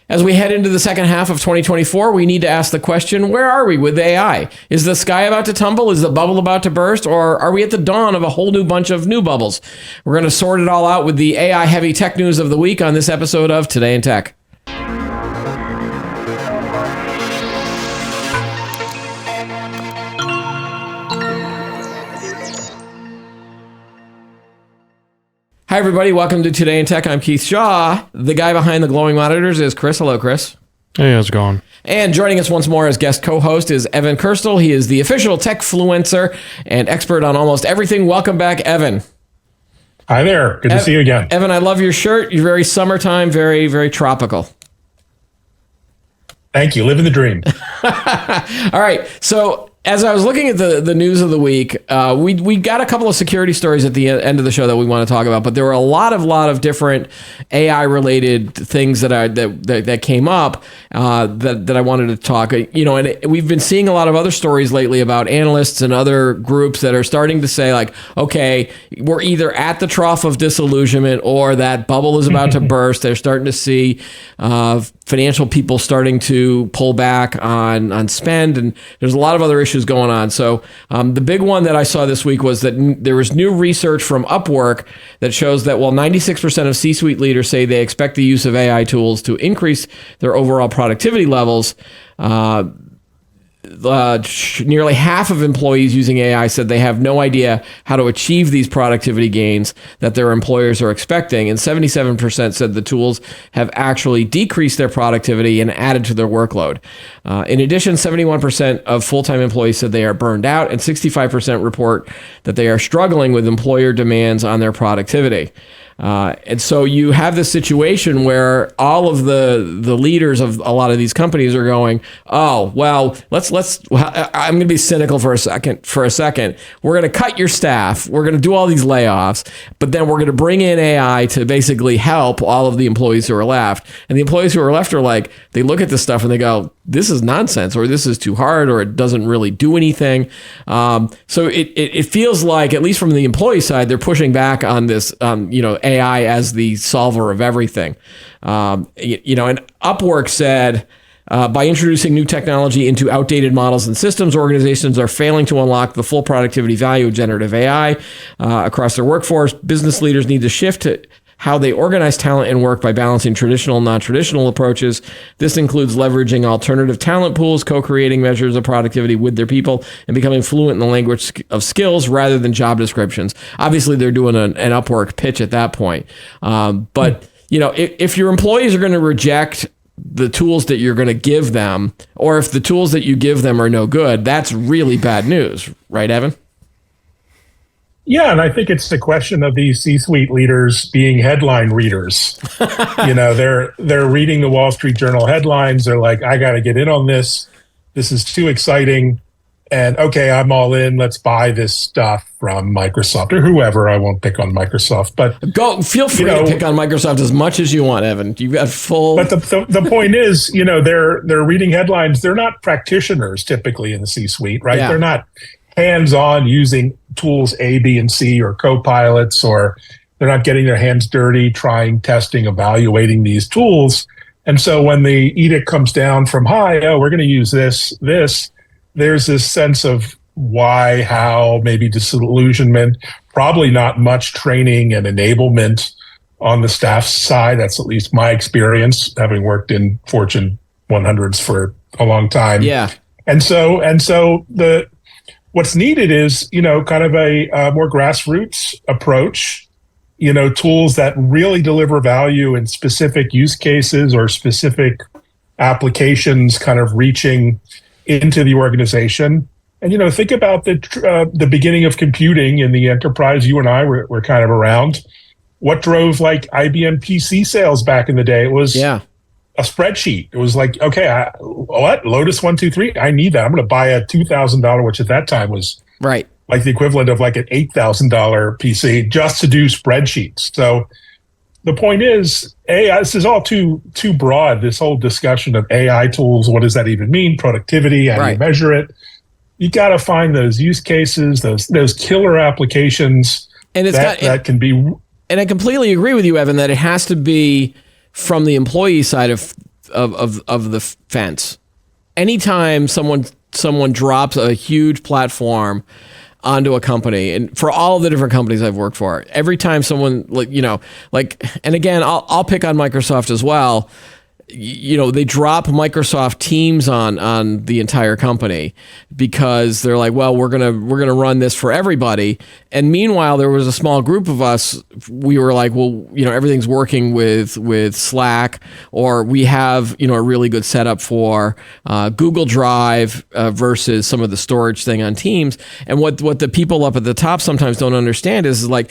As we head into the second half of 2024, we need to ask the question, where are we with AI? Is the sky about to tumble? Is the bubble about to burst? Or are we at the dawn of a whole new bunch of new bubbles? We're going to sort it all out with the AI-heavy tech news of the week on this episode of Today in Tech. Hi, everybody. Welcome to Today in Tech. I'm Keith Shaw. The guy behind the glowing monitors is Chris. Hello, Chris. Hey, how's it going? And joining us once more as guest co-host is Evan Kirstel. He is the official techfluencer and expert on almost everything. Welcome back, Evan. Hi there. Good to see you again. Evan, I love your shirt. You're very summertime, very, very tropical. Thank you. Living the dream. All right. So as I was looking at the news of the week, we got a couple of security stories at the end of the show that we want to talk about, but there were a lot of different AI related things that came up that I wanted to talk. And we've been seeing a lot of other stories lately about analysts and other groups that are starting to say, like, okay, we're either at the trough of disillusionment or that bubble is about to burst. They're starting to see financial people starting to pull back on spend, and there's a lot of other issues going on. So the big one that I saw this week was that there was new research from Upwork that shows that while 96% of C-suite leaders say they expect the use of AI tools to increase their overall productivity levels, nearly half of employees using AI said they have no idea how to achieve these productivity gains that their employers are expecting. And 77% said the tools have actually decreased their productivity and added to their workload. In addition, 71% of full-time employees said they are burned out, and 65% report that they are struggling with employer demands on their productivity. And so you have this situation where all of the leaders of a lot of these companies are going, oh, well, I'm going to be cynical for a second. We're going to cut your staff. We're going to do all these layoffs, but then we're going to bring in AI to basically help all of the employees who are left. And the employees who are left are like, they look at this stuff and they go, this is nonsense, or this is too hard, or it doesn't really do anything. So it feels like, at least from the employee side, they're pushing back on this, AI as the solver of everything. And Upwork said, by introducing new technology into outdated models and systems, organizations are failing to unlock the full productivity value of generative AI across their workforce. Business leaders need to shift to how they organize talent and work by balancing traditional and non-traditional approaches. This includes leveraging alternative talent pools, co-creating measures of productivity with their people, and becoming fluent in the language of skills rather than job descriptions. Obviously, they're doing an Upwork pitch at that point. But if your employees are going to reject the tools that you're going to give them, or if the tools that you give them are no good, that's really bad news, right, Evan? Yeah, and I think it's the question of these C-suite leaders being headline readers. They're reading the Wall Street Journal headlines. They're like, I got to get in on this. This is too exciting. And okay, I'm all in. Let's buy this stuff from Microsoft or whoever. I won't pick on Microsoft, but feel free to pick on Microsoft as much as you want, Evan. You've got full. But the point is, they're reading headlines. They're not practitioners typically in the C-suite, right? Yeah. They're not hands-on using tools A, B, and C or co-pilots, or they're not getting their hands dirty, trying, testing, evaluating these tools. And so when the edict comes down from high, we're going to use this, there's this sense of why, how, maybe disillusionment, probably not much training and enablement on the staff side. That's at least my experience, having worked in Fortune 100s for a long time. Yeah. And so what's needed is, kind of a more grassroots approach, tools that really deliver value in specific use cases or specific applications, kind of reaching into the organization. And, think about the beginning of computing in the enterprise. You and I were kind of around. What drove like IBM PC sales back in the day? It was a spreadsheet. It was like, okay, what? Lotus 1-2-3? I need that. I'm going to buy a $2,000, which at that time was right, like the equivalent of like an $8,000 PC just to do spreadsheets. So the point is, AI, this is all too broad, this whole discussion of AI tools. What does that even mean? Productivity, how do you measure it? You got to find those use cases, those killer applications that can be. And I completely agree with you, Evan, that it has to be from the employee side of of the fence. Anytime someone drops a huge platform onto a company, and for all the different companies I've worked for, every time someone and again, I'll pick on Microsoft as well. They drop Microsoft Teams on the entire company because they're like, well, we're gonna run this for everybody. And meanwhile, there was a small group of us. We were like, well, everything's working with Slack, or we have a really good setup for Google Drive versus some of the storage thing on Teams. And what the people up at the top sometimes don't understand is like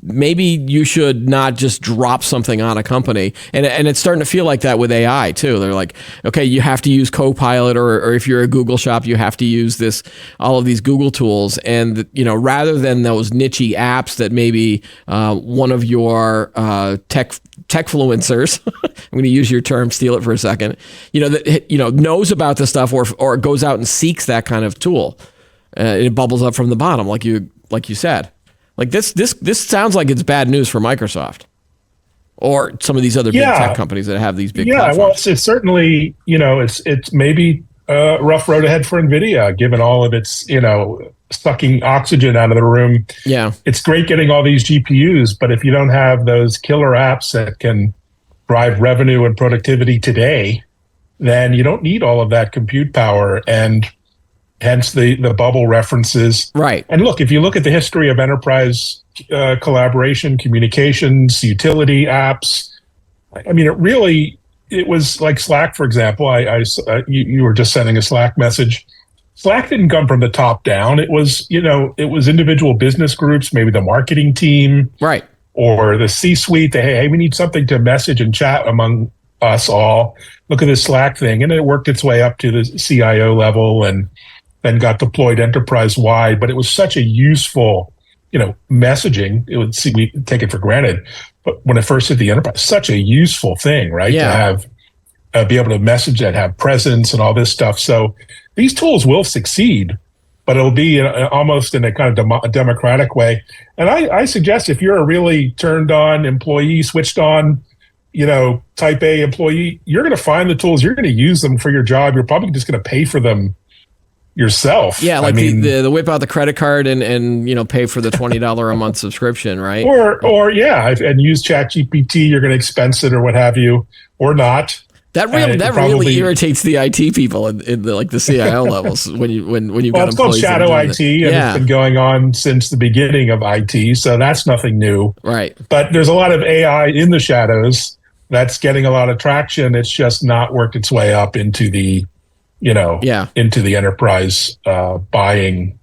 maybe you should not just drop something on a company. And it's starting to feel like that with AI too. They're like, okay, you have to use Copilot, or if you're a Google shop, you have to use all of these Google tools. And, rather than those niche-y apps that maybe one of your techfluencers, I'm going to use your term, steal it for a second, knows about this stuff or goes out and seeks that kind of tool. It bubbles up from the bottom, like you said. Like this sounds like it's bad news for Microsoft or some of these other big tech companies that have these big platforms. Well, it's certainly, it's maybe a rough road ahead for NVIDIA, given all of its, sucking oxygen out of the room. Yeah. It's great getting all these GPUs, but if you don't have those killer apps that can drive revenue and productivity today, then you don't need all of that compute power. And hence the bubble references. Right. And look, if you look at the history of enterprise collaboration, communications, utility apps, I mean, it was like Slack, for example. You were just sending a Slack message. Slack didn't come from the top down. It was, it was individual business groups, maybe the marketing team, right, or the C-suite. Hey, we need something to message and chat among us all. Look at this Slack thing. And it worked its way up to the CIO level and then got deployed enterprise-wide. But it was such a useful, messaging. We take it for granted. But when it first hit the enterprise, such a useful thing, right? Yeah. To have, be able to message that, have presence and all this stuff. So these tools will succeed, but it'll be almost in a kind of democratic way. And I suggest if you're a really turned on employee, switched on, type A employee, you're going to find the tools, you're going to use them for your job. You're probably just going to pay for them yourself. Yeah, like the whip out the credit card and pay for the $20 a month subscription, right? Or and use ChatGPT. You're going to expense it or what have you, or not. That really irritates the IT people in the CIO levels when you've got it's called employees. Shadow IT, and it's been going on since the beginning of IT, so that's nothing new. Right. But there's a lot of AI in the shadows that's getting a lot of traction. It's just not worked its way up into the into the enterprise buying,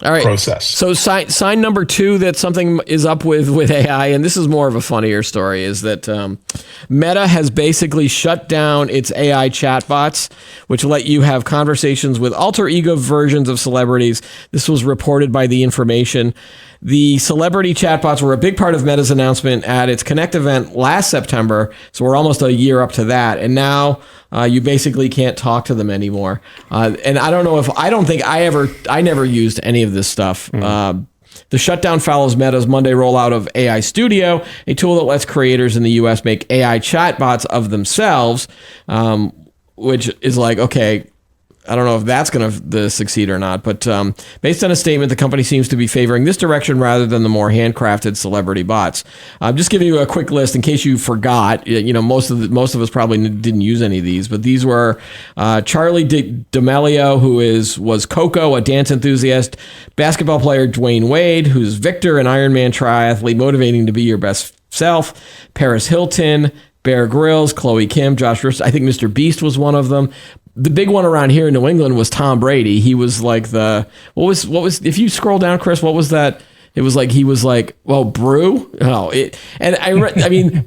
all right. process. So sign number 2 that something is up with AI, and this is more of a funnier story, is that Meta has basically shut down its AI chatbots, which let you have conversations with alter ego versions of celebrities. This was reported by The Information. The celebrity chatbots were a big part of Meta's announcement at its Connect event last September, so we're almost a year up to that, and now you basically can't talk to them anymore. And I never used any of this stuff. The shutdown follows Meta's Monday rollout of AI Studio, a tool that lets creators in the US make AI chatbots of themselves, which is like, okay, I don't know if that's going to succeed or not, but based on a statement, the company seems to be favoring this direction rather than the more handcrafted celebrity bots. I'm just giving you a quick list in case you forgot. Most of us probably didn't use any of these, but these were Charlie D'Amelio, who was Coco, a dance enthusiast, basketball player Dwayne Wade, who's Victor, an Ironman triathlete, motivating to be your best self, Paris Hilton, Bear Grylls, Chloe Kim, Josh Rich. I think Mr. Beast was one of them. The big one around here in New England was Tom Brady. He was like what was if you scroll down, Chris, what was that? It was like he was like, well, Brew. The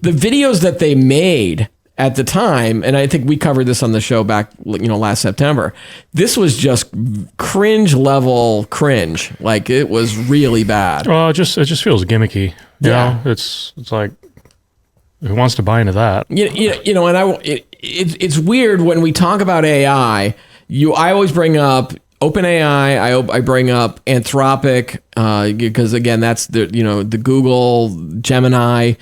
videos that they made at the time, and I think we covered this on the show back, last September. This was just cringe level cringe. Like it was really bad. Well, it just feels gimmicky. You know? It's like, who wants to buy into that? It's weird when we talk about AI. I always bring up OpenAI, I bring up Anthropic, because again, that's the Google, Gemini,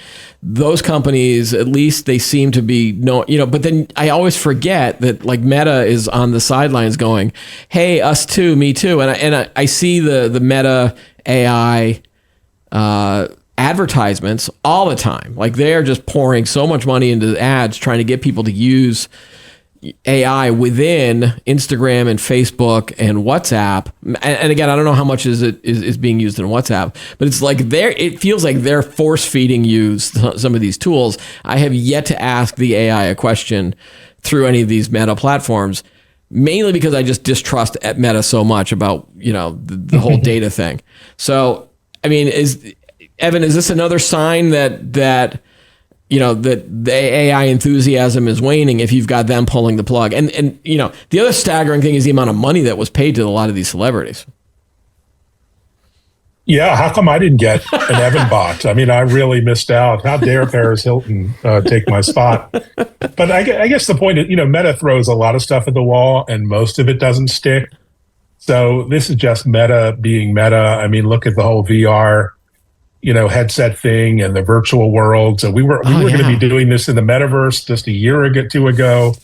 those companies, at least they seem to be but then I always forget that like Meta is on the sidelines going, hey, us too, me too. And I see the Meta AI advertisements all the time. Like they're just pouring so much money into ads trying to get people to use AI within Instagram and Facebook and WhatsApp. And again, I don't know how much is being used in WhatsApp, but it's like it feels like they're force feeding you some of these tools. I have yet to ask the AI a question through any of these Meta platforms, mainly because I just distrust Meta so much about, the whole data thing. So, I mean, Evan, is this another sign that that the AI enthusiasm is waning if you've got them pulling the plug? And the other staggering thing is the amount of money that was paid to a lot of these celebrities. Yeah, how come I didn't get an Evan bot? I mean, I really missed out. How dare Paris Hilton take my spot? But I guess the point is, Meta throws a lot of stuff at the wall, and most of it doesn't stick. So this is just Meta being Meta. I mean, look at the whole VR headset thing and the virtual world. So we were going to be doing this in the metaverse just a year or two ago.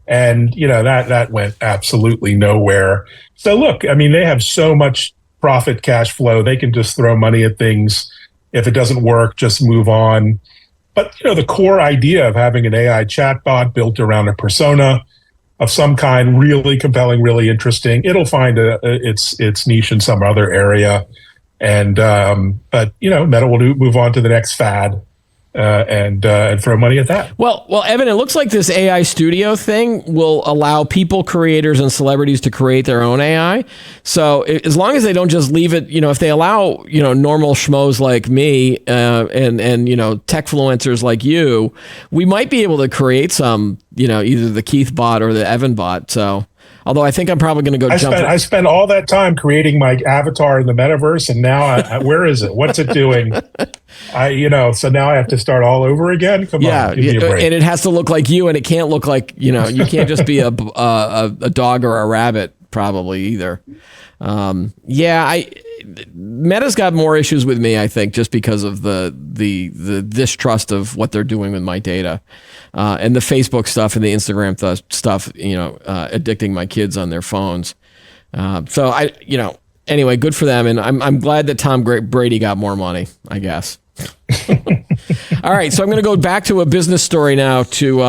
And, that went absolutely nowhere. So look, I mean, they have so much profit cash flow. They can just throw money at things. If it doesn't work, just move on. But, the core idea of having an AI chatbot built around a persona of some kind, really compelling, really interesting, it'll find its niche in some other area. And but Meta will move on to the next fad and throw money at that. Well, Evan, it looks like this AI studio thing will allow people, creators, and celebrities to create their own AI. So as long as they don't just leave it, if they allow normal schmoes like me and tech influencers like you, we might be able to create some either the Keith bot or the Evan bot. So. Although I think I'm probably going to go I spent all that time creating my avatar in the metaverse, and now where is it? What's it doing? So now I have to start all over again. Come on, give me a break. And it has to look like you, and it can't look like you can't just be a dog or a rabbit, probably either. Meta's got more issues with me, I think, just because of the distrust of what they're doing with my data, and the Facebook stuff and the Instagram stuff, addicting my kids on their phones. Anyway, good for them, and I'm glad that Tom Brady got more money, I guess. All right, so I'm going to go back to a business story now to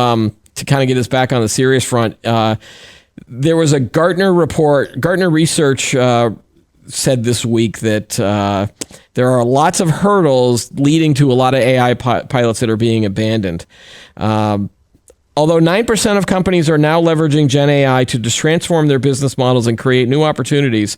kind of get us back on the serious front. There was a Gartner report. Gartner Research said this week that there are lots of hurdles leading to a lot of AI pilots that are being abandoned. Although 9% of companies are now leveraging Gen AI to just transform their business models and create new opportunities,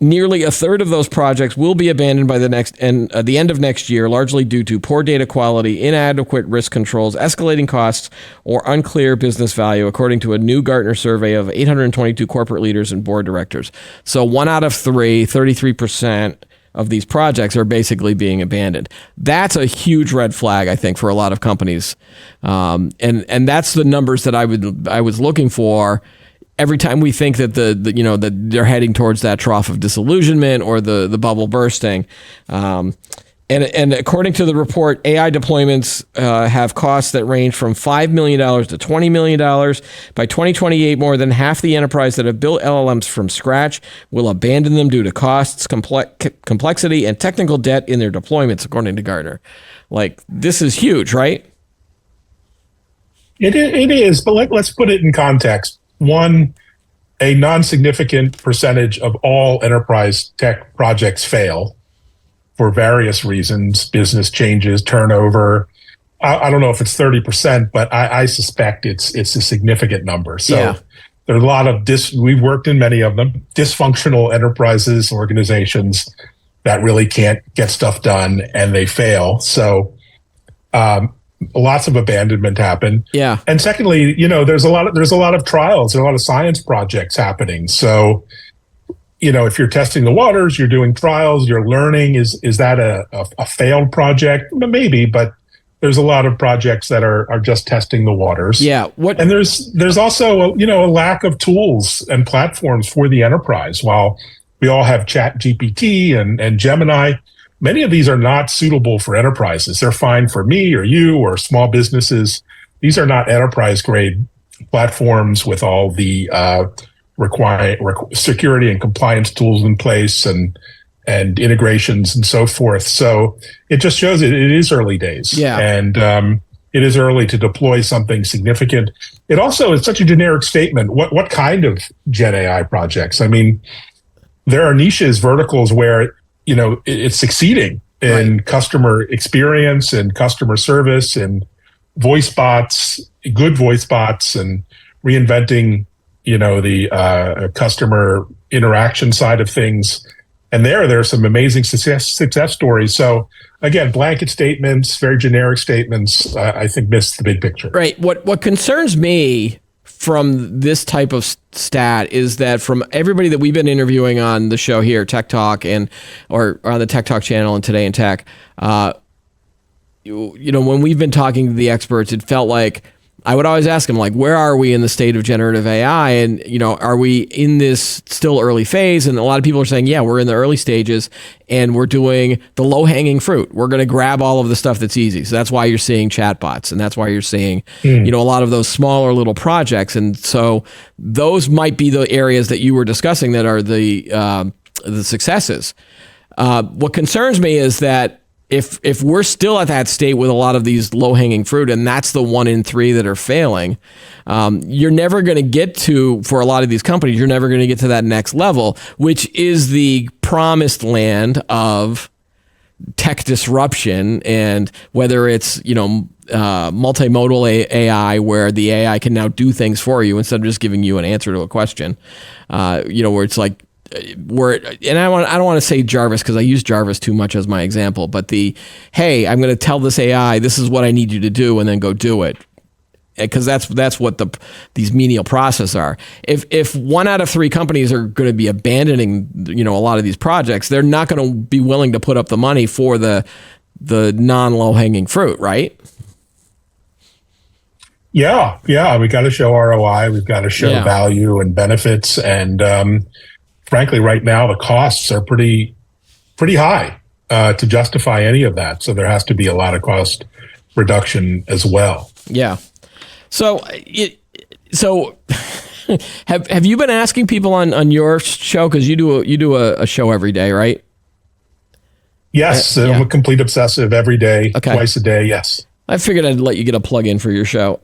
nearly a third of those projects will be abandoned by the end of next year, largely due to poor data quality, inadequate risk controls, escalating costs, or unclear business value, according to a new Gartner survey of 822 corporate leaders and board directors. So 1 out of 3, 33% of these projects are basically being abandoned. That's a huge red flag, I think, for a lot of companies. And that's the numbers that I was looking for. Every time we think that that they're heading towards that trough of disillusionment or the bubble bursting, and according to the report, AI deployments have costs that range from $5 million to $20 million. By 2028, more than half the enterprise that have built LLMs from scratch will abandon them due to costs, complexity, and technical debt in their deployments, according to Gartner. Like, this is huge, right? It is, but let's put it in context. One, a non-significant percentage of all enterprise tech projects fail for various reasons, business changes, turnover. I don't know if it's 30%, but I suspect it's a significant number. So there are a lot of we've worked in many of them, dysfunctional enterprises, organizations that really can't get stuff done and they fail. So lots of abandonment happen. Yeah. And secondly, there's a lot of trials, there's a lot of science projects happening. So, if you're testing the waters, you're doing trials, you're learning. Is that a failed project? Maybe, but there's a lot of projects that are just testing the waters. Yeah. What? And there's also a lack of tools and platforms for the enterprise. While we all have Chat GPT and Gemini, many of these are not suitable for enterprises. They're fine for me or you or small businesses. These are not enterprise grade platforms with all the security and compliance tools in place and integrations and so forth. So it just shows it is early days. Yeah. And it is early to deploy something significant. It also is such a generic statement. What kind of Gen AI projects? I mean, there are niches, verticals where, it's succeeding in customer experience and customer service and voice bots, good voice bots, and reinventing, the customer interaction side of things. And there are some amazing success stories. So again, blanket statements, very generic statements, I think miss the big picture. Right. What concerns me from this type of stat is that from everybody that we've been interviewing on the show here, Tech Talk or on the Tech Talk channel and Today in Tech, when we've been talking to the experts, it felt like I would always ask them, like, where are we in the state of generative AI? And, are we in this still early phase? And a lot of people are saying, yeah, we're in the early stages and we're doing the low hanging fruit. We're going to grab all of the stuff that's easy. So that's why you're seeing chatbots. And that's why you're seeing, a lot of those smaller little projects. And so those might be the areas that you were discussing that are the successes. What concerns me is that if we're still at that state with a lot of these low-hanging fruit, and that's the 1 in 3 that are failing, you're never going to get to, for a lot of these companies, you're never going to get to that next level, which is the promised land of tech disruption. And whether it's, multimodal AI, where the AI can now do things for you instead of just giving you an answer to a question, where it's like, and I don't want to say Jarvis because I use Jarvis too much as my example, but hey, I'm going to tell this AI, this is what I need you to do, and then go do it. Because that's what these menial processes are. If 1 out of 3 companies are going to be abandoning, a lot of these projects, they're not going to be willing to put up the money for the non-low hanging fruit, right? Yeah. We got to show ROI. We've got to show value and benefits. And frankly, right now, the costs are pretty high to justify any of that. So there has to be a lot of cost reduction as well. Yeah. So have you been asking people on your show, because you do a show every day, right? Yes, I'm a complete obsessive every day, twice a day. Yes. I figured I'd let you get a plug in for your show.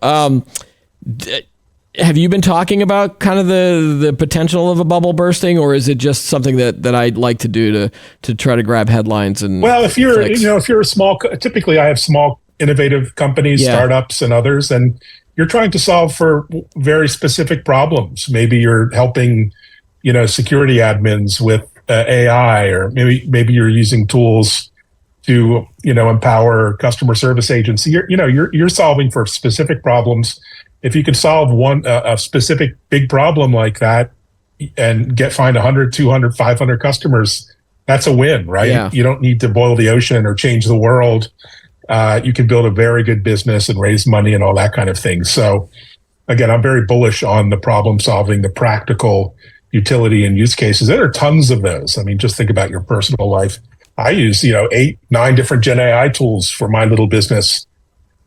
Have you been talking about kind of the potential of a bubble bursting, or is it just something that I'd like to do to try to grab headlines and if you're a small, typically I have small innovative companies, startups and others, and you're trying to solve for very specific problems. Maybe you're helping, security admins with AI, or maybe you're using tools to, empower customer service agents. You're solving for specific problems. If you can solve a specific big problem like that and find 100, 200, 500 customers, that's a win, right? Yeah. You don't need to boil the ocean or change the world. You can build a very good business and raise money and all that kind of thing. So again, I'm very bullish on the problem solving, the practical utility and use cases. There are tons of those. I mean, just think about your personal life. I use, 8, 9 different Gen AI tools for my little business.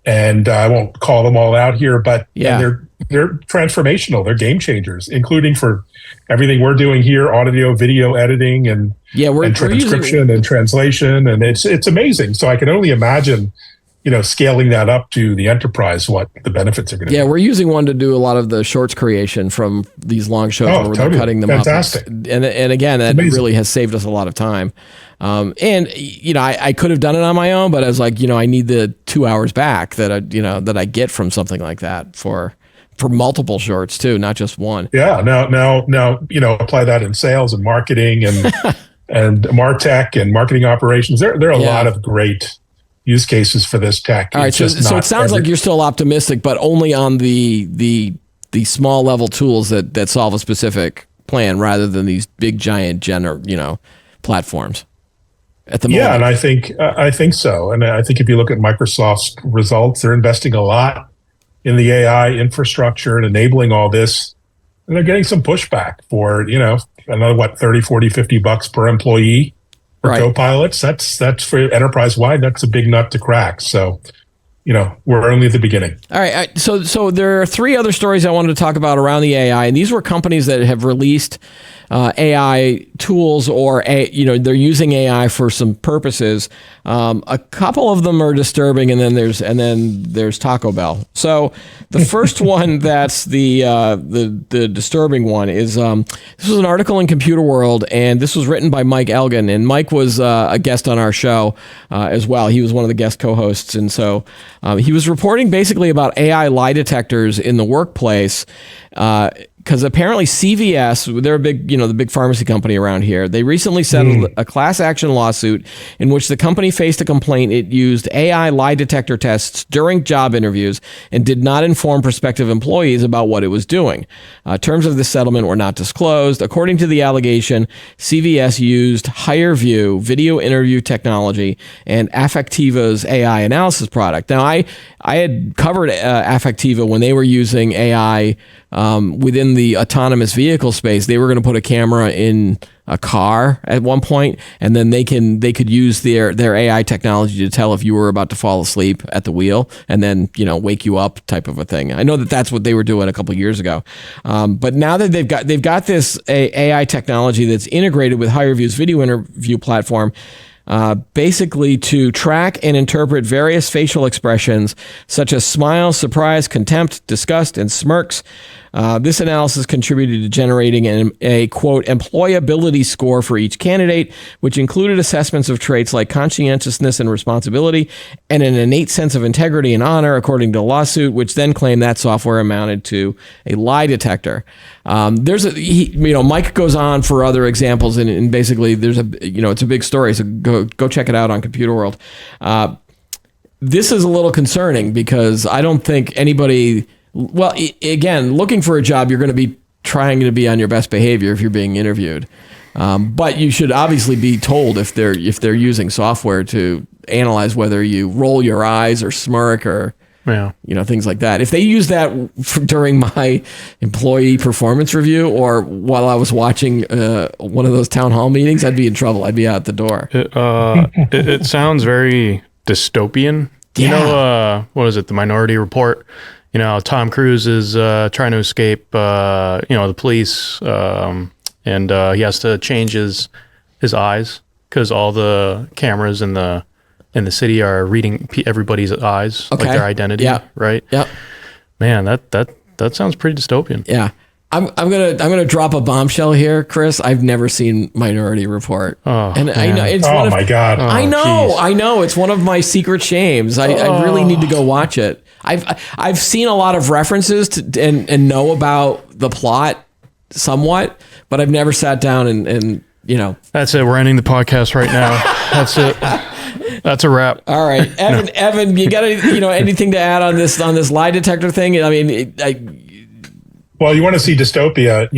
And I won't call them all out here, but they're transformational. They're game changers, including for everything we're doing here: audio, video editing, and transcription and translation. And it's amazing. So I can only imagine, scaling that up to the enterprise, what the benefits are going to be. Yeah, we're using one to do a lot of the shorts creation from these long shows where they're cutting them up. And again, that really has saved us a lot of time. I could have done it on my own, but I was like, I need the 2 hours back that I get from something like that for multiple shorts too, not just one. Yeah. Now, apply that in sales and marketing and and MarTech and marketing operations. There are a lot of great use cases for this tech. All right. So it sounds like you're still optimistic, but only on the small level tools that solve a specific plan rather than these big giant platforms. at the moment. Yeah, and I think so. And I think if you look at Microsoft's results, they're investing a lot in the AI infrastructure and enabling all this. And they're getting some pushback for, another, 30, 40, $50 per employee for Right. co-pilots. That's for enterprise-wide. That's a big nut to crack. So, we're only at the beginning. All right. So there are three other stories I wanted to talk about around the AI, and these were companies that have released AI tools, or they're using AI for some purposes. A couple of them are disturbing, and then there's Taco Bell. So the first one that's the disturbing one is this was an article in Computer World, and this was written by Mike Elgin, and Mike was a guest on our show as well. He was one of the guest co-hosts, and so he was reporting basically about AI lie detectors in the workplace. Because apparently CVS, they're the big pharmacy company around here. They recently settled a class action lawsuit in which the company faced a complaint it used AI lie detector tests during job interviews and did not inform prospective employees about what it was doing. Terms of the settlement were not disclosed. According to the allegation, CVS used HireVue video interview technology and Affectiva's AI analysis product. Now, I had covered Affectiva when they were using AI within the autonomous vehicle space. They were going to put a camera in a car at one point, and then they could use their AI technology to tell if you were about to fall asleep at the wheel, and then wake you up, type of a thing. I know that's what they were doing a couple of years ago, but now that they've got this AI technology that's integrated with HireVue's video interview platform. Basically to track and interpret various facial expressions such as smiles, surprise, contempt, disgust, and smirks. This analysis contributed to generating a quote employability score for each candidate, which included assessments of traits like conscientiousness and responsibility and an innate sense of integrity and honor, according to the lawsuit, which then claimed that software amounted to a lie detector. Mike goes on for other examples, and basically it's a big story. So go check it out on Computer World. This is a little concerning because I don't think anybody. Well, again, looking for a job, you're going to be trying to be on your best behavior if you're being interviewed. But you should obviously be told if they're using software to analyze whether you roll your eyes or smirk or things like that. If they use that during my employee performance review or while I was watching one of those town hall meetings, I'd be in trouble. I'd be out the door. It sounds very dystopian. Yeah. What is it? The Minority Report. Tom Cruise is trying to escape, the police, and he has to change his eyes because all the cameras in the city are reading everybody's eyes, like their identity. Yeah. Right. Yep. Man, that sounds pretty dystopian. Yeah. I'm gonna drop a bombshell here, Chris. I've never seen Minority Report, and I know it's one of, my God! I know it's one of my secret shames. I really need to go watch it. I've seen a lot of references to and know about the plot somewhat, but I've never sat down and. That's it. We're ending the podcast right now. That's it. That's a wrap. All right, Evan, you got anything to add on this lie detector thing? I mean, Well, you want to see dystopia,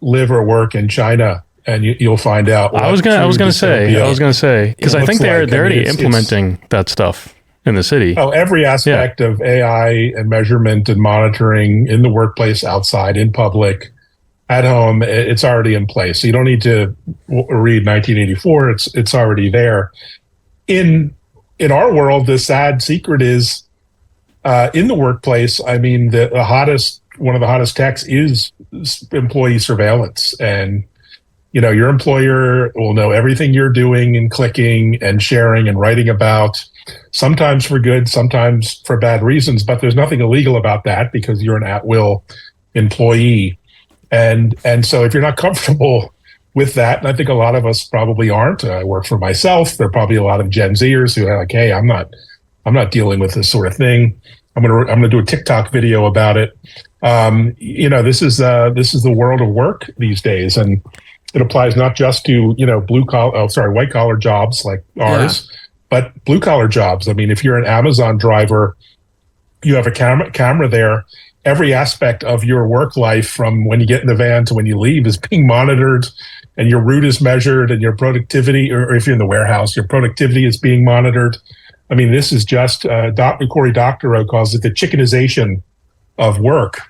live or work in China, and you'll find out. I was gonna say because I think they're already implementing that stuff in the city. Oh, every aspect of AI and measurement and monitoring in the workplace, outside, in public, at home, it's already in place. So you don't need to read 1984. It's already there. In our world, the sad secret is in the workplace. I mean, one of the hottest techs is employee surveillance, and your employer will know everything you're doing and clicking and sharing and writing about, sometimes for good, sometimes for bad reasons, but there's nothing illegal about that because you're an at-will employee. And so if you're not comfortable with that, and I think a lot of us probably aren't, I work for myself, there are probably a lot of Gen Zers who are like, hey, I'm not dealing with this sort of thing. I'm gonna do a TikTok video about it. This is the world of work these days, and it applies not just to white collar jobs like ours, but blue collar jobs. I mean, if you're an Amazon driver, you have a camera there. Every aspect of your work life, from when you get in the van to when you leave, is being monitored and your route is measured and your productivity, or if you're in the warehouse, your productivity is being monitored. I mean, this is just, Cory Doctorow calls it the chickenization of work.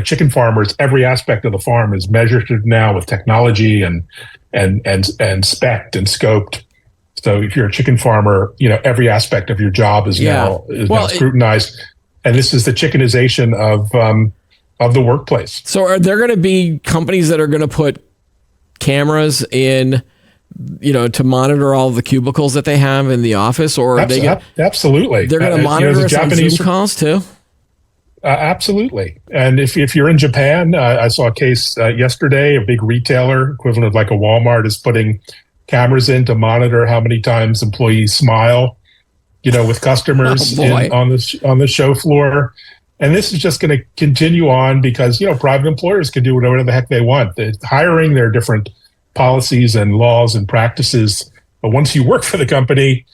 Chicken farmers, every aspect of the farm is measured now with technology and spec'd and scoped. So if you're a chicken farmer, every aspect of your job is now scrutinized. And this is the chickenization of the workplace. So are there going to be companies that are going to put cameras in, to monitor all the cubicles that they have in the office, or are they absolutely? They're going to monitor us on Zoom calls too. Absolutely. And if you're in Japan, I saw a case yesterday. A big retailer, equivalent of like a Walmart, is putting cameras in to monitor how many times employees smile, with customers on the show floor. And this is just going to continue on because, private employers can do whatever the heck they want. They're hiring, there are different policies and laws and practices. But once you work for the company,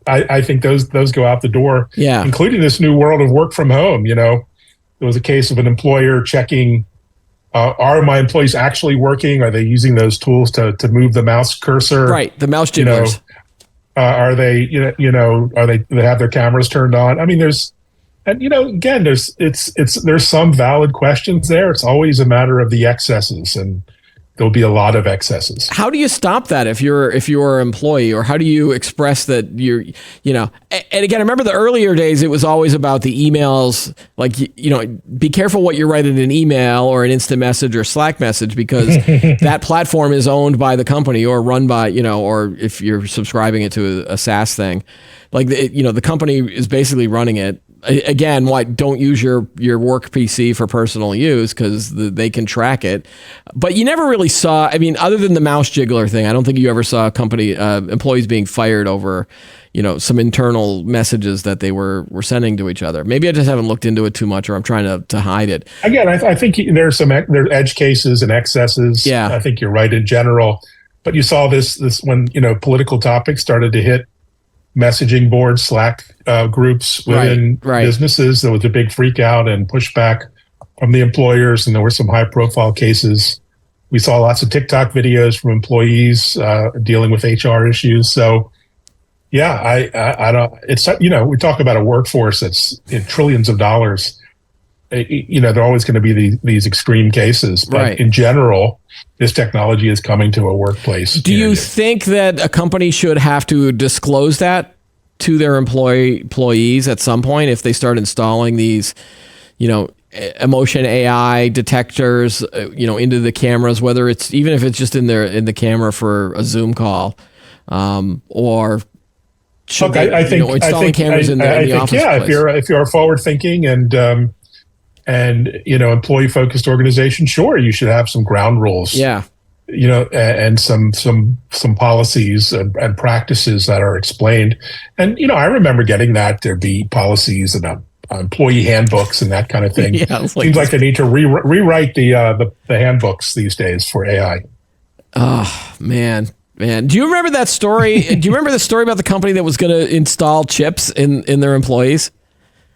I think those go out the door, including this new world of work from home. There was a case of an employer checking, are my employees actually working? Are they using those tools to move the mouse cursor? Right, the mouse jigglers. Are they, do they have their cameras turned on? I mean, there's some valid questions there. It's always a matter of the excesses, and there'll be a lot of excesses. How do you stop that if you're an employee, or how do you express that you're, and again, I remember the earlier days, it was always about the emails, like, be careful what you write in an email or an instant message or Slack message, because that platform is owned by the company or run by, or if you're subscribing it to a SaaS thing, like, the company is basically running it. Again, don't use your work PC for personal use, because they can track it. But you never really saw, other than the mouse jiggler thing, I don't think you ever saw a company, employees being fired over, some internal messages that they were sending to each other. Maybe I just haven't looked into it too much, or I'm trying to hide it. Again, I think there's edge cases and excesses. Yeah. I think you're right in general. But you saw this when, political topics started to hit messaging boards, Slack groups within businesses. There was a big freak out and pushback from the employers, and there were some high profile cases. We saw lots of TikTok videos from employees dealing with HR issues. So yeah, I don't, it's, we talk about a workforce that's in trillions of dollars. There are always going to be these extreme cases, but in general, this technology is coming to a workplace. Do you think that a company should have to disclose that to their employees at some point if they start installing these, emotion AI detectors, into the cameras, whether it's, even if it's just in the camera for a Zoom call, or should installing cameras in the office place? If you're forward thinking and employee focused organization, sure, you should have some ground rules. Yeah. And some policies and practices that are explained. And, I remember getting that there'd be policies and employee handbooks and that kind of thing. Seems like they need to rewrite the handbooks these days for AI. Oh, man. Do you remember that story? Do you remember the story about the company that was going to install chips in their employees?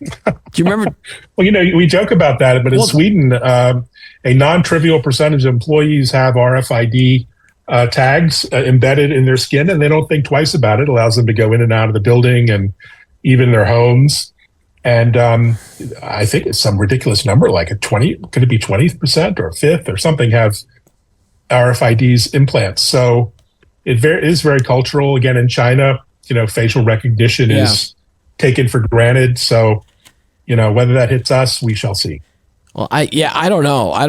Do you remember? Well, we joke about that, but in Sweden, a non-trivial percentage of employees have RFID tags embedded in their skin, and they don't think twice about it. It allows them to go in and out of the building and even their homes. And I think it's some ridiculous number, like could it be 20% or a fifth or something, have RFIDs implants. So it is very cultural. Again, in China, facial recognition is taken for granted. So, whether that hits us, we shall see. Well, I don't know. I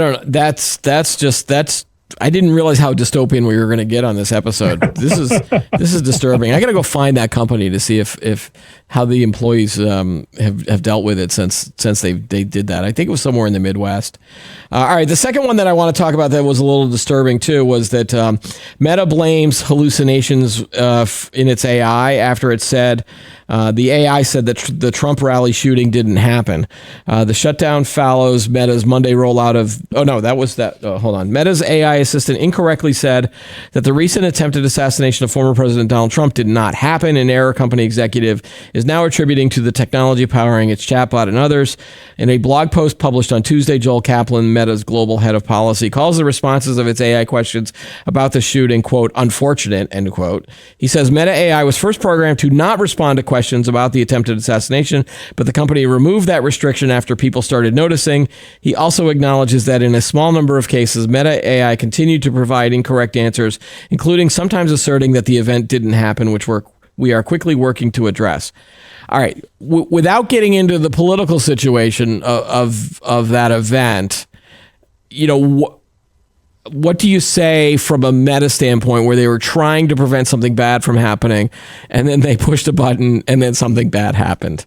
didn't realize how dystopian we were going to get on this episode. This is disturbing. I got to go find that company to see if how the employees have dealt with it since they did that. I think it was somewhere in the Midwest. All right, the second one that I want to talk about that was a little disturbing too was that Meta blames hallucinations in its AI after it said the AI said that the Trump rally shooting didn't happen. The shutdown follows Meta's Monday rollout of Meta's AI assistant incorrectly said that the recent attempted assassination of former President Donald Trump did not happen. An Error company executive is now attributing to the technology powering its chatbot and others. In a blog post published on Tuesday, Joel Kaplan, Meta's global head of policy, calls the responses of its AI questions about the shooting, quote, unfortunate, end quote. He says Meta AI was first programmed to not respond to questions about the attempted assassination, but the company removed that restriction after people started noticing. He also acknowledges that in a small number of cases, Meta AI continued to provide incorrect answers, including sometimes asserting that the event didn't happen, which we are quickly working to address. All right, without getting into the political situation of that event, you know, what do you say from a Meta standpoint where they were trying to prevent something bad from happening and then they pushed a button and then something bad happened?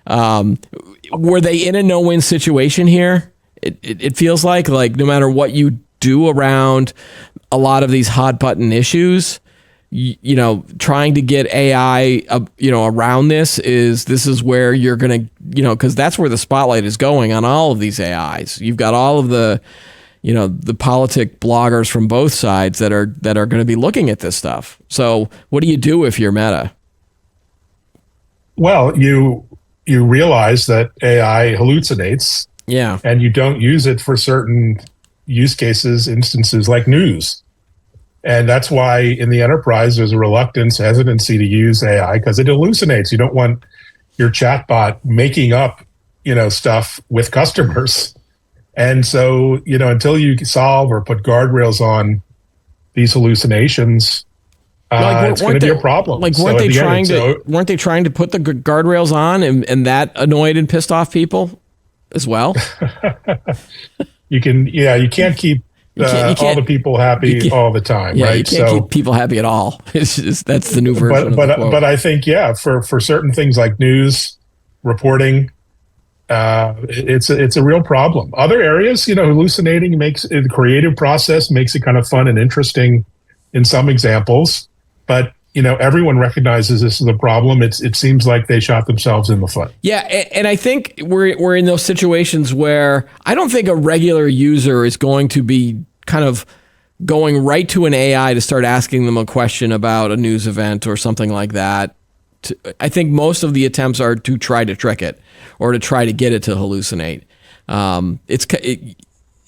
Were they in a no-win situation here? It feels like no matter what you do around a lot of these hot button issues, you know, trying to get AI, around this is where you're going to, you know, because that's where the spotlight is going on all of these AIs. You've got all of the, you know, the politic bloggers from both sides that are going to be looking at this stuff. So what do you do if you're Meta? Well, you realize that AI hallucinates. Yeah. And you don't use it for certain use cases, instances like news. And that's why in the enterprise, there's a hesitancy to use AI because it hallucinates. You don't want your chatbot making up, you know, stuff with customers. And so, you know, until you solve or put guardrails on these hallucinations, it's going to be a problem. Like, weren't they trying to put the guardrails on, and that annoyed and pissed off people as well? You can't keep all the people happy all the time, yeah, right? You can't keep people happy at all. It's just, that's the new version. But I think for certain things like news reporting, it's a real problem. Other areas, you know, hallucinating makes the creative process makes it kind of fun and interesting in some examples, but you know, everyone recognizes this is a problem. It seems like they shot themselves in the foot. Yeah, and I think we're in those situations where I don't think a regular user is going to be kind of going right to an AI to start asking them a question about a news event or something like that. I think most of the attempts are to try to trick it or to try to get it to hallucinate.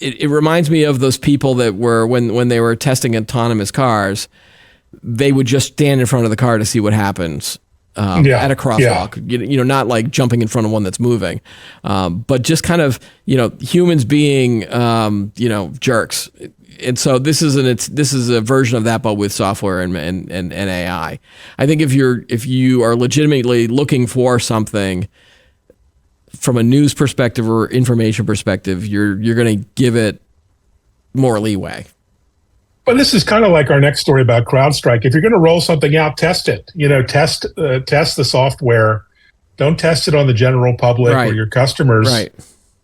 It reminds me of those people that were when they were testing autonomous cars, they would just stand in front of the car to see what happens at a crosswalk. Yeah. You know, not like jumping in front of one that's moving, but just kind of, you know, humans being, jerks. And so this is a version of that, but with software and AI. I think if you are legitimately looking for something from a news perspective or information perspective, you're going to give it more leeway. But this is kind of like our next story about CrowdStrike. If you're going to roll something out, test it. You know, test the software. Don't test it on the general public or your customers. Right.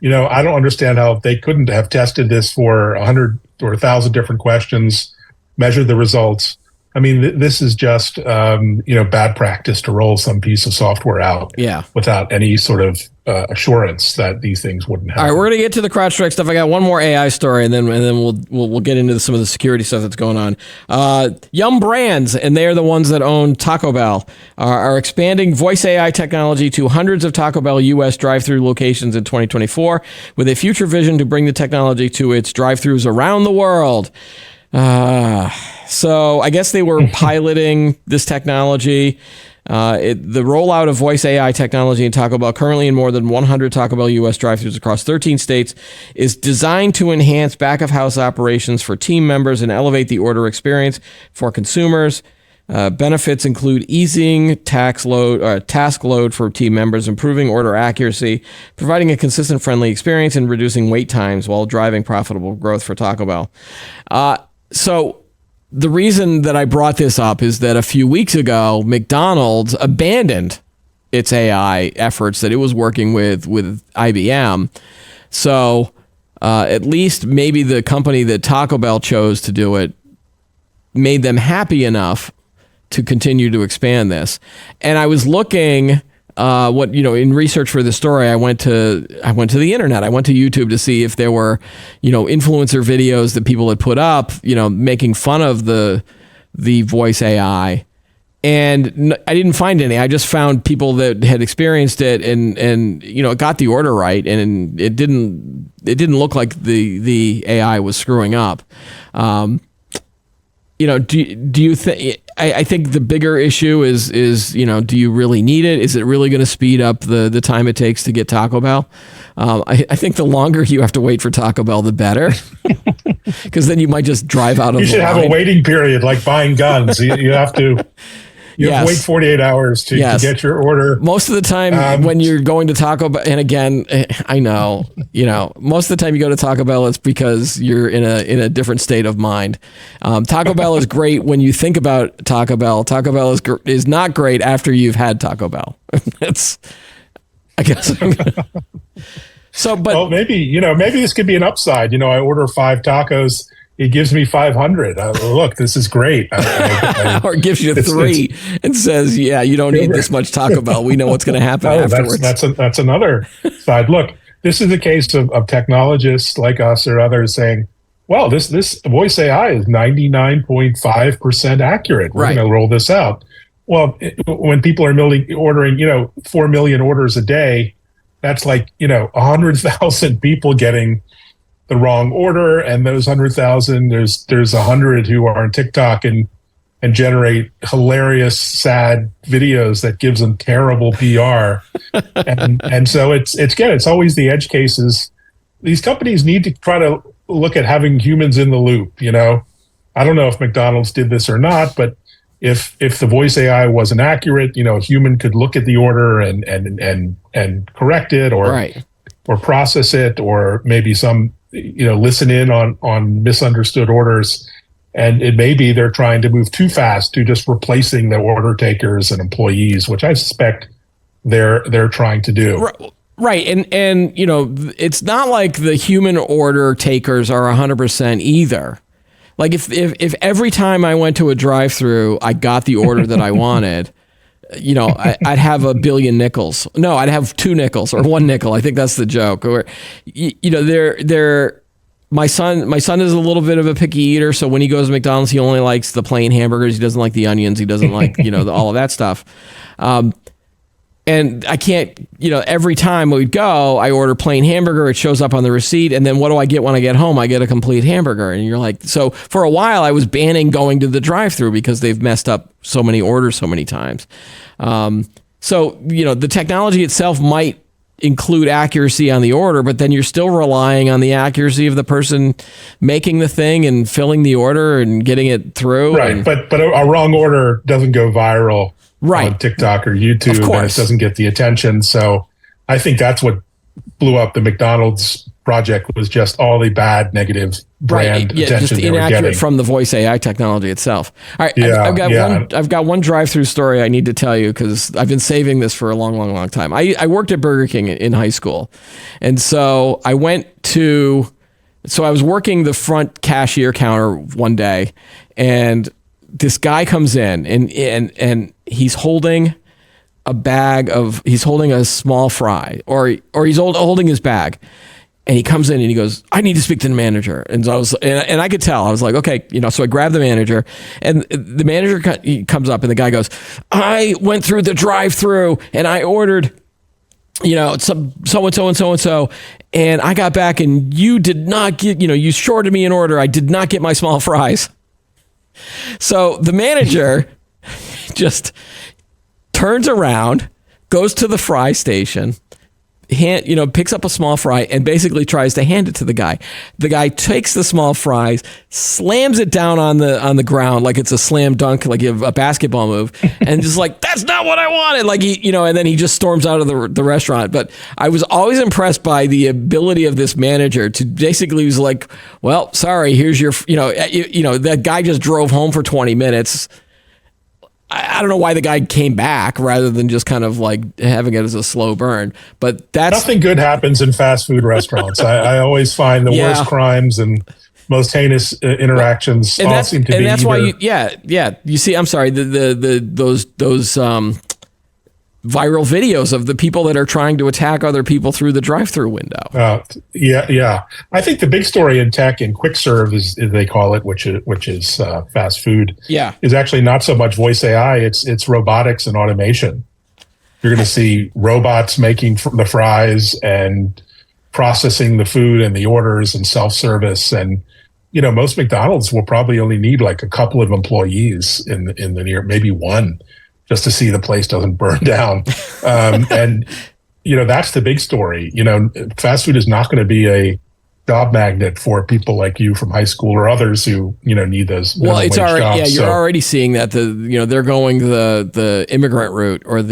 You know, I don't understand how they couldn't have tested this for 100 or 1,000 different questions, measured the results. I mean, this is just bad practice to roll some piece of software out without any sort of assurance that these things wouldn't happen. All right, we're going to get to the CrowdStrike stuff. I got one more AI story, and then we'll get into some of the security stuff that's going on. Yum Brands, and they are the ones that own Taco Bell, are expanding voice AI technology to hundreds of Taco Bell U.S. drive-thru locations in 2024, with a future vision to bring the technology to its drive-thrus around the world. So I guess they were piloting this technology. The rollout of voice AI technology in Taco Bell, currently in more than 100 Taco Bell U.S. drive-thrus across 13 states, is designed to enhance back-of-house operations for team members and elevate the order experience for consumers. Benefits include easing task load for team members, improving order accuracy, providing a consistent, friendly experience, and reducing wait times while driving profitable growth for Taco Bell. So the reason that I brought this up is that a few weeks ago, McDonald's abandoned its AI efforts that it was working with IBM. So at least maybe the company that Taco Bell chose to do it made them happy enough to continue to expand this. And I was looking in research for this story, I went to the internet. I went to YouTube to see if there were, influencer videos that people had put up, making fun of the voice AI. And I didn't find any. I just found people that had experienced it and it got the order right, and it didn't look like the AI was screwing up. Do you think? I think the bigger issue is do you really need it? Is it really going to speed up the time it takes to get Taco Bell? I think the longer you have to wait for Taco Bell, the better, because then you might just drive out of. You should have a waiting period, like buying guns. You have to. You have to wait 48 hours to get your order. Most of the time when you're going to Taco Bell, and again, I know, most of the time you go to Taco Bell, it's because you're in a different state of mind. Taco Bell is great when you think about Taco Bell. Taco Bell is not great after you've had Taco Bell. That's, I guess. So, but well, maybe this could be an upside. I order 5 tacos. It gives me 500. Look, this is great. Or it gives you 3 and says, "Yeah, you don't need this much Taco Bell. We know what's going to happen afterwards." That's another side. Look, this is a case of technologists like us or others saying, "Well, this voice AI is 99.5% accurate. We're going to roll this out." Well, when people are ordering, 4 million orders a day, that's like 100,000 people getting the wrong order, and those 100,000, there's 100 who are on TikTok and generate hilarious, sad videos that gives them terrible PR, and so it's always the edge cases. These companies need to try to look at having humans in the loop. I don't know if McDonald's did this or not, but if the voice AI wasn't accurate, a human could look at the order and correct it or process it, or maybe some. Listen in on misunderstood orders, and it may be they're trying to move too fast to just replacing the order takers and employees, which I suspect they're trying to do. Right, and it's not like the human order takers are 100% either. Like if every time I went to a drive-through, I got the order that I wanted. I'd have $1 billion nickels. No, I'd have 2 nickels or 1 nickel. I think that's the joke. Or, my son is a little bit of a picky eater. So when he goes to McDonald's, he only likes the plain hamburgers. He doesn't like the onions. He doesn't like, all of that stuff. And I can't, every time we'd go, I order plain hamburger. It shows up on the receipt. And then what do I get when I get home? I get a complete hamburger. And you're like, so for a while I was banning going to the drive-thru because they've messed up so many orders so many times. The technology itself might include accuracy on the order, but then you're still relying on the accuracy of the person making the thing and filling the order and getting it through. Right. But a wrong order doesn't go viral. Right. On TikTok or YouTube, and it doesn't get the attention. So I think that's what blew up the McDonald's project, was just all the bad negative brand attention just they were inaccurate getting from the voice AI technology itself. All right, I've got one drive-through story I need to tell you because I've been saving this for a long, long, long time. I worked at Burger King in high school, and so I was working the front cashier counter one day, and this guy comes in and he's holding a small fry, or he's holding his bag, and he comes in and he goes, "I need to speak to the manager." And so I could tell. I was like, okay, so I grabbed the manager, and the manager comes up, and the guy goes, "I went through the drive-through and I ordered, some so-and-so and so-and-so, and I got back and you did not get, you shorted me an order. I did not get my small fries." So the manager just turns around, goes to the fry station, picks up a small fry and basically tries to hand it to the guy. The guy takes the small fries, slams it down on the ground like it's a slam dunk, like a basketball move, and just like, "That's not what I wanted." Like and then he just storms out of the restaurant. But I was always impressed by the ability of this manager to basically was like, "Well, sorry, here's your," that guy just drove home for 20 minutes. I don't know why the guy came back rather than just kind of like having it as a slow burn, but that's nothing good happens in fast food restaurants. I always find the worst crimes and most heinous interactions all seem to be. And that's why you see, I'm sorry, those viral videos of the people that are trying to attack other people through the drive-through window. Yeah. I think the big story in tech and quick serve is they call it, which is fast food. Yeah, is actually not so much voice AI. It's robotics and automation. You're going to see robots making the fries and processing the food and the orders and self-service. And most McDonald's will probably only need like a couple of employees in the near, maybe one, just to see the place doesn't burn down. And that's the big story. Fast food is not going to be a job magnet for people like you from high school or others who need those. Well, it's already jobs. Yeah, you're already seeing that they're going the immigrant route or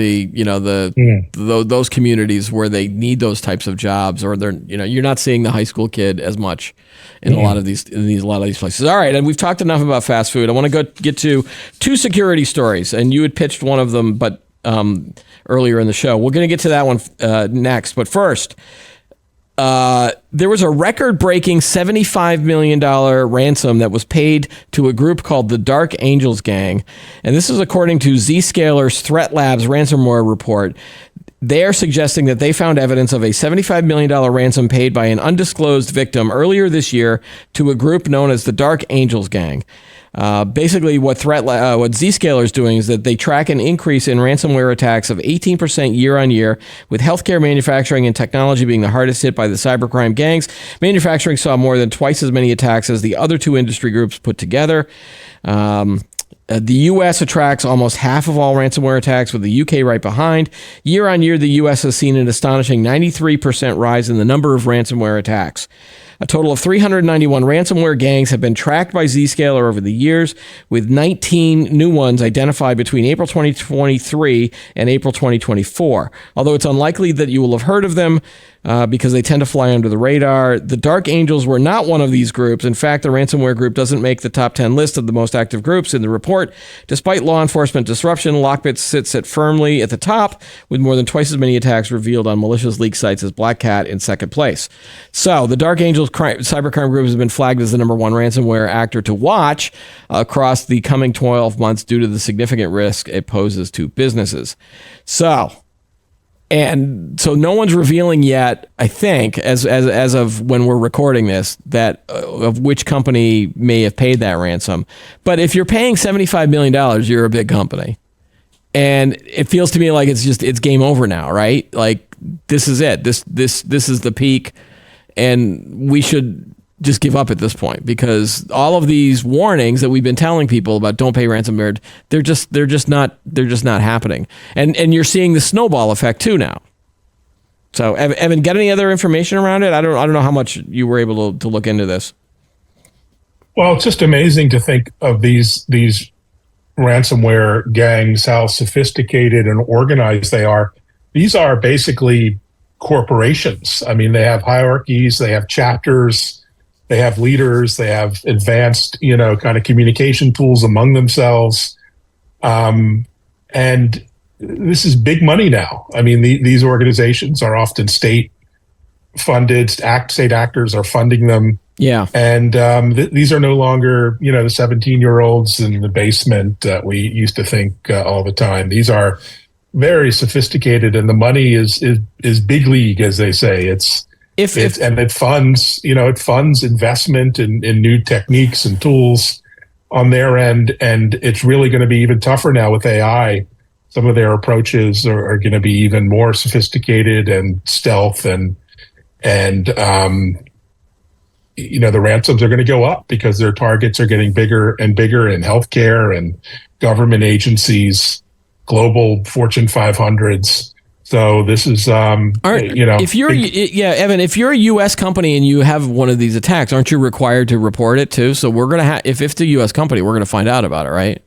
those communities where they need those types of jobs, or they're you're not seeing the high school kid as much in a lot of these places. All right, and we've talked enough about fast food. I want to get to two security stories, and you had pitched one of them, but earlier in the show, we're going to get to that one next. But first. There was a record-breaking $75 million ransom that was paid to a group called the Dark Angels Gang. And this is according to Zscaler's Threat Labs ransomware report. They are suggesting that they found evidence of a $75 million ransom paid by an undisclosed victim earlier this year to a group known as the Dark Angels Gang. Basically, what Zscaler is doing is that they track an increase in ransomware attacks of 18% year on year, with healthcare, manufacturing, and technology being the hardest hit by the cybercrime gangs. Manufacturing saw more than twice as many attacks as the other two industry groups put together. The U.S. attracts almost half of all ransomware attacks, with the U.K. right behind. Year on year, the U.S. has seen an astonishing 93% rise in the number of ransomware attacks. A total of 391 ransomware gangs have been tracked by Zscaler over the years, with 19 new ones identified between April 2023 and April 2024. Although it's unlikely that you will have heard of them because they tend to fly under the radar, the Dark Angels were not one of these groups. In fact, the ransomware group doesn't make the top 10 list of the most active groups in the report. Despite law enforcement disruption, Lockbit sits firmly at the top, with more than twice as many attacks revealed on malicious leak sites as Black Cat in second place. So the Dark Angels cybercrime group has been flagged as the number one ransomware actor to watch across the coming 12 months due to the significant risk it poses to businesses. So no one's revealing yet, I think, as of when we're recording this, that of which company may have paid that ransom. But if you're paying $75 million, you're a big company. And it feels to me like it's game over now, right? Like, this is it. This is the peak. And we should just give up at this point, because all of these warnings that we've been telling people about don't pay ransomware, they're just not happening. And you're seeing the snowball effect too now. So Evan, get any other information around it? I don't know how much you were able to look into this. Well, it's just amazing to think of these ransomware gangs, how sophisticated and organized they are. These are basically corporations. I mean, they have hierarchies, they have chapters, they have leaders, they have advanced, kind of communication tools among themselves. And this is big money now. I mean, these organizations are often state funded, state actors are funding them. Yeah. And these are no longer, the 17-year-olds in the basement that we used to think all the time. These are very sophisticated, and the money is big league, as they say. And it funds investment in new techniques and tools on their end, and it's really going to be even tougher now with AI. Some of their approaches are going to be even more sophisticated and stealth, and the ransoms are going to go up because their targets are getting bigger and bigger in healthcare and government agencies, global Fortune 500s. So this is, Evan, if you're a U.S. company and you have one of these attacks, aren't you required to report it too? So we're going to if it's a U.S. company, we're going to find out about it, right?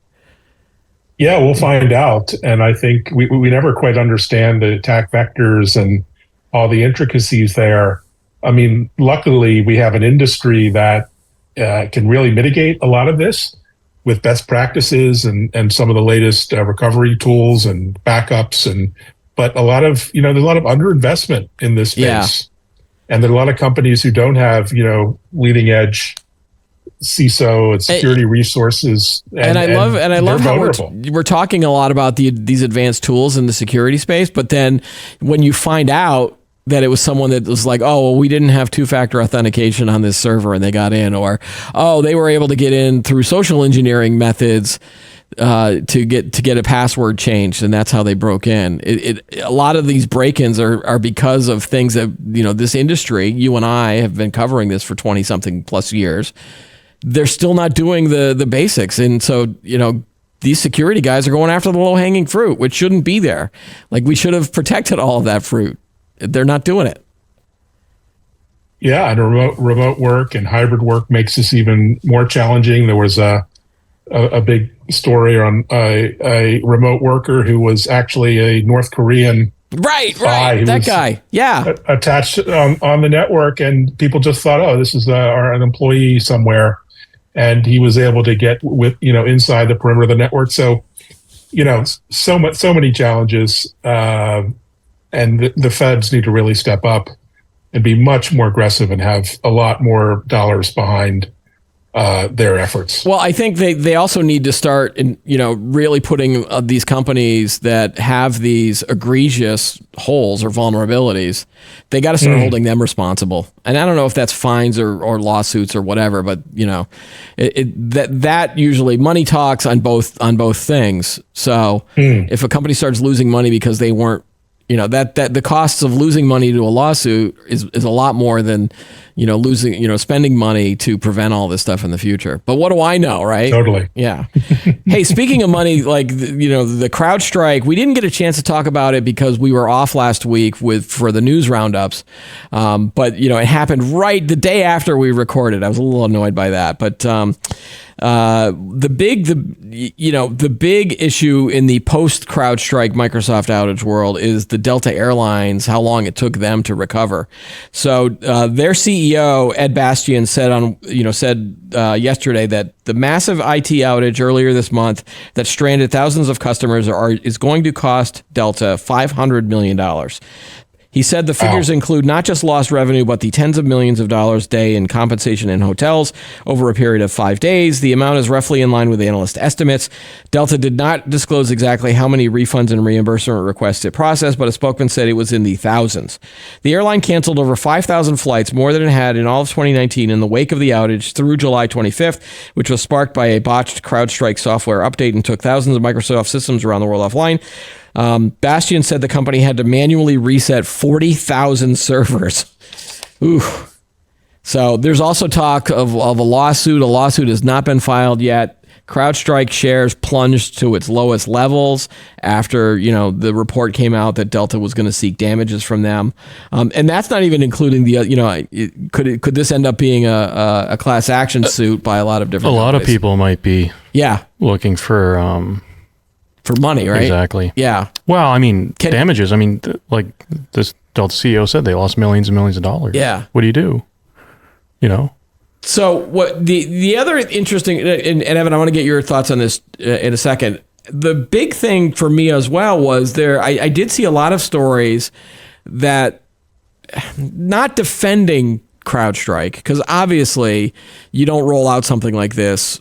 Yeah, we'll find out. And I think we never quite understand the attack vectors and all the intricacies there. I mean, luckily we have an industry that can really mitigate a lot of this with best practices and some of the latest recovery tools and backups, but there's a lot of underinvestment in this space. Yeah. And there are a lot of companies who don't have, leading edge CISO and security resources. And I love how vulnerable. we're talking a lot about these advanced tools in the security space, but then when you find out that it was someone that was like, oh, well, we didn't have two-factor authentication on this server and they got in, or, oh, they were able to get in through social engineering methods to get a password changed, and that's how they broke in. A lot of these break-ins are because of things that, this industry, you and I have been covering this for 20-something plus years. They're still not doing the basics. And so, these security guys are going after the low-hanging fruit, which shouldn't be there. Like, we should have protected all of that fruit. They're not doing it. Yeah, and remote work and hybrid work makes this even more challenging. There was a big story on a remote worker who was actually a North Korean right, that guy, yeah, attached on the network, and people just thought, oh, this is an employee somewhere, and he was able to get inside the perimeter of the network. So, so many challenges. And the feds need to really step up and be much more aggressive and have a lot more dollars behind their efforts. Well, I think they also need to start really putting these companies that have these egregious holes or vulnerabilities, they got to start holding them responsible. And I don't know if that's fines or lawsuits or whatever, but that usually money talks on both things. So if a company starts losing money because they weren't, that the costs of losing money to a lawsuit is a lot more than, spending money to prevent all this stuff in the future. But what do I know, right? Totally. Yeah. Hey, speaking of money, like, the CrowdStrike, we didn't get a chance to talk about it because we were off last week for the news roundups. But, it happened right the day after we recorded. I was a little annoyed by that. But the big issue in the post CrowdStrike Microsoft outage world is the Delta Airlines, how long it took them to recover. So their CEO Ed Bastian said yesterday that the massive IT outage earlier this month that stranded thousands of customers is going to cost Delta $500 million. He said the figures include not just lost revenue, but the tens of millions of dollars a day in compensation in hotels over a period of 5 days. The amount is roughly in line with analyst estimates. Delta did not disclose exactly how many refunds and reimbursement requests it processed, but a spokesman said it was in the thousands. The airline canceled over 5,000 flights, more than it had in all of 2019 in the wake of the outage through July 25th, which was sparked by a botched CrowdStrike software update and took thousands of Microsoft systems around the world offline. Bastian said the company had to manually reset 40,000 servers. Ooh. So there's also talk of a lawsuit. A lawsuit has not been filed yet. CrowdStrike shares plunged to its lowest levels after, the report came out that Delta was going to seek damages from them. And that's not even including could this end up being a class action suit by a lot of different companies? A lot of people might be looking for money, right? Exactly. Yeah. Well, damages. Like this Delta CEO said, they lost millions and millions of dollars. Yeah. What do you do? So what the other interesting, and Evan, I want to get your thoughts on this in a second. The big thing for me as well was I did see a lot of stories that not defending CrowdStrike, because obviously you don't roll out something like this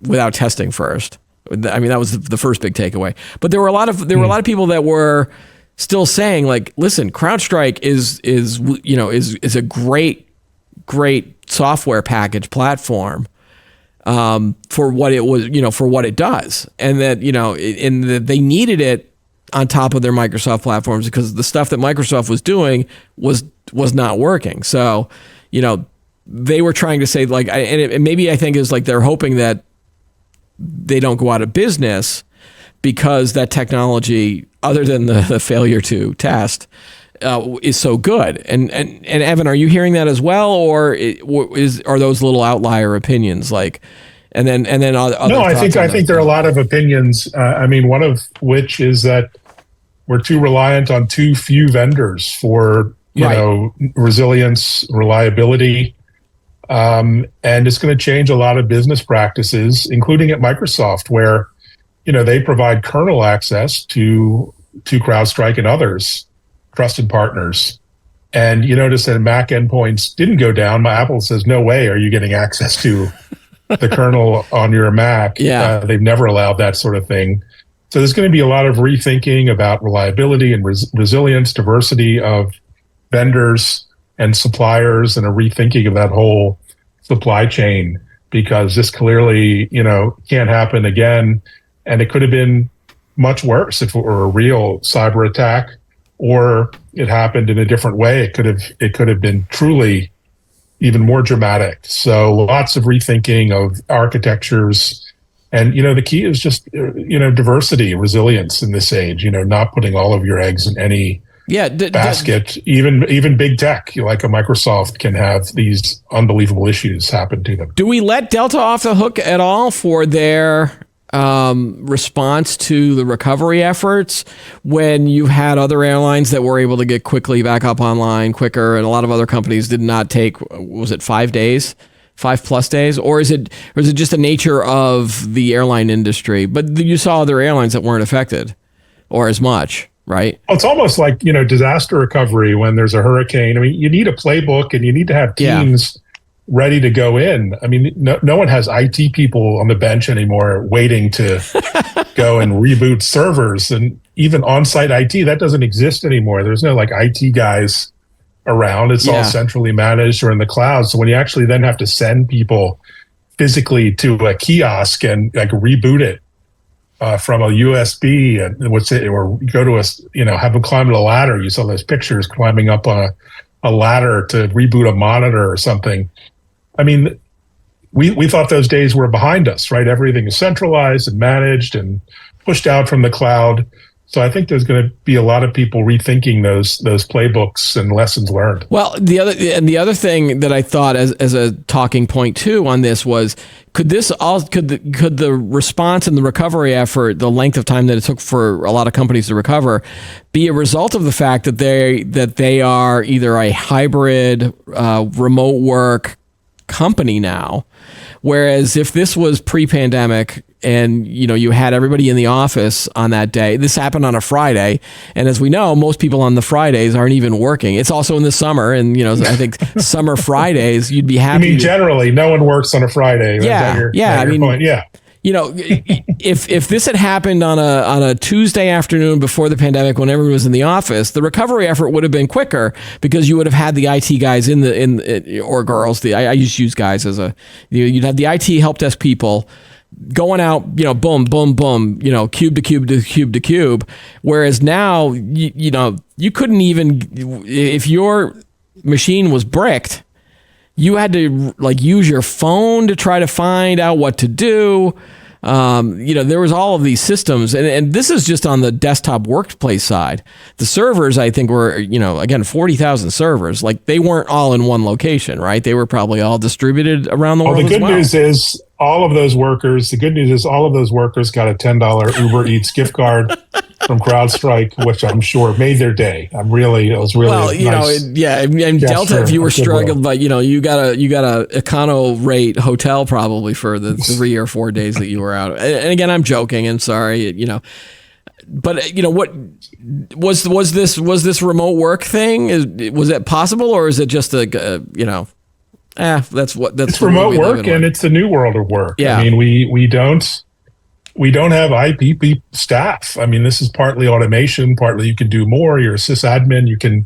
without testing first. That was the first big takeaway. But there were a lot of people that were still saying, like, listen, CrowdStrike is a great software package platform for what it was, for what it does, and that they needed it on top of their Microsoft platforms because the stuff that Microsoft was doing was not working. So they were trying to say, like, maybe I think is like they're hoping that they don't go out of business because that technology, other than the failure to test, is so good. And Evan, are you hearing that as well, or are those little outlier opinions? Like, and then other no, I think there are a lot of opinions. One of which is that we're too reliant on too few vendors for resilience, reliability. And it's going to change a lot of business practices, including at Microsoft, where, they provide kernel access to CrowdStrike and others, trusted partners. And you notice that Mac endpoints didn't go down. My Apple says, no way are you getting access to the kernel on your Mac. Yeah. They've never allowed that sort of thing. So there's going to be a lot of rethinking about reliability and resilience, diversity of vendors and suppliers, and a rethinking of that whole supply chain, because this clearly, can't happen again. And it could have been much worse if it were a real cyber attack, or it happened in a different way. It could have been truly even more dramatic. So lots of rethinking of architectures. And, the key is just, diversity, resilience in this age, not putting all of your eggs in any basket. Even big tech, like a Microsoft, can have these unbelievable issues happen to them. Do we let Delta off the hook at all for their response to the recovery efforts, when you've had other airlines that were able to get quickly back up online quicker, and a lot of other companies did not take, was it 5 days? 5+ days, or is it just the nature of the airline industry? But you saw other airlines that weren't affected, or as much, right? It's almost like disaster recovery when there's a hurricane. I mean, you need a playbook, and you need to have teams ready to go in. I mean, no one has IT people on the bench anymore waiting to go and reboot servers, and even on-site IT that doesn't exist anymore. There's no IT guys around. It's all centrally managed or in the cloud. So when you actually then have to send people physically to a kiosk and reboot it from a USB and or go to have them climb a ladder. You saw those pictures climbing up on a ladder to reboot a monitor or something. I mean, we thought those days were behind us, right? Everything is centralized and managed and pushed out from the cloud. So I think there's going to be a lot of people rethinking those playbooks and lessons learned. Well, the other thing that I thought as a talking point too on this was, could the response and the recovery effort, the length of time that it took for a lot of companies to recover, be a result of the fact that they are either a hybrid remote work company now, whereas if this was pre-pandemic and you had everybody in the office on that day, this happened on a Friday, and as we know, most people on the Fridays aren't even working. It's also in the summer, and I think summer Fridays you'd be happy. I mean, generally, no one works on a Friday. Point? Yeah. If this had happened on a Tuesday afternoon before the pandemic, when everyone was in the office, the recovery effort would have been quicker, because you would have had the IT guys or girls. I just use guys as you'd have the IT help desk people going out, boom, boom, boom, cube to cube to cube to cube. Whereas now, you couldn't even, if your machine was bricked, you had to use your phone to try to find out what to do. There was all of these systems, and this is just on the desktop workplace side. The servers, I think, were, again, 40,000 servers. They weren't all in one location, right? They were probably all distributed around the world. The good news is all of those workers got a $10 Uber Eats gift card from CrowdStrike, which I'm sure made their day. It was really nice. And Delta, if you were struggling, but you got a econo rate hotel probably for the 3 or 4 days that you were out. And again, I'm joking. I'm sorry. But what was this remote work thing? Was it possible, or is it just it's remote work, and it's the new world of work. Yeah. I mean, we don't have IP staff. I mean, this is partly automation, partly you can do more. You're a sysadmin, you can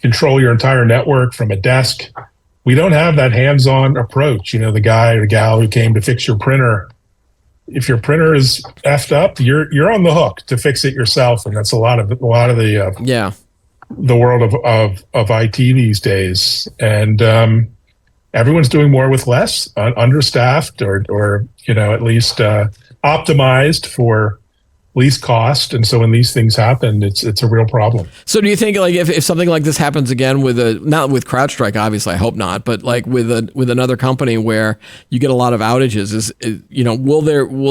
control your entire network from a desk. We don't have that hands-on approach. The guy or gal who came to fix your printer. If your printer is effed up, you're on the hook to fix it yourself, and that's a lot of the world of IT these days. And everyone's doing more with less, understaffed, or at least optimized for least cost. And so when these things happen, it's a real problem. So do you think if something like this happens again not with CrowdStrike, obviously, I hope not, but with another company where you get a lot of outages, will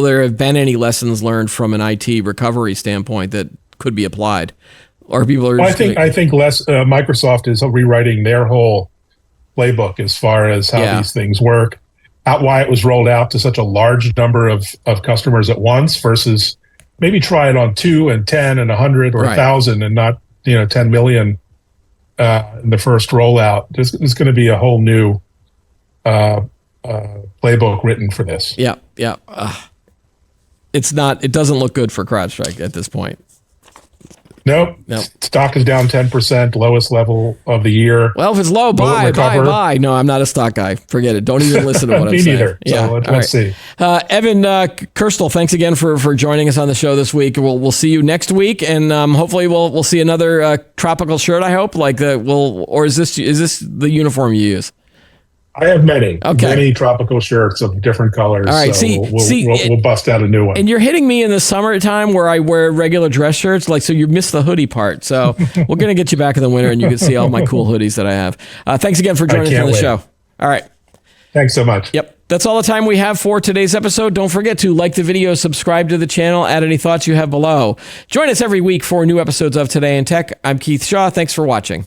there have been any lessons learned from an IT recovery standpoint that could be applied? Or people are I think Microsoft is rewriting their whole playbook as far as how these things work, why it was rolled out to such a large number of customers at once versus maybe try it on 2 and 10 and 100 or 1,000 and not 10 million in the first rollout. There's going to be a whole new playbook written for this. Yeah. It doesn't look good for CrowdStrike at this point. Nope. Stock is down 10%, lowest level of the year. Well, if it's low, buy. No, I'm not a stock guy. Forget it. Don't even listen to what I'm saying. Me neither. So let's see. Evan Kirstel, thanks again for joining us on the show this week. We'll see you next week, and hopefully we'll see another tropical shirt. I hope or is this the uniform you use? I have many tropical shirts of different colors. All right, so we'll bust out a new one. And you're hitting me in the summertime where I wear regular dress shirts, so you missed the hoodie part. So we're gonna get you back in the winter, and you can see all my cool hoodies that I have. Thanks again for joining us on the show. All right. Thanks so much. Yep. That's all the time we have for today's episode. Don't forget to like the video, subscribe to the channel, add any thoughts you have below. Join us every week for new episodes of Today in Tech. I'm Keith Shaw. Thanks for watching.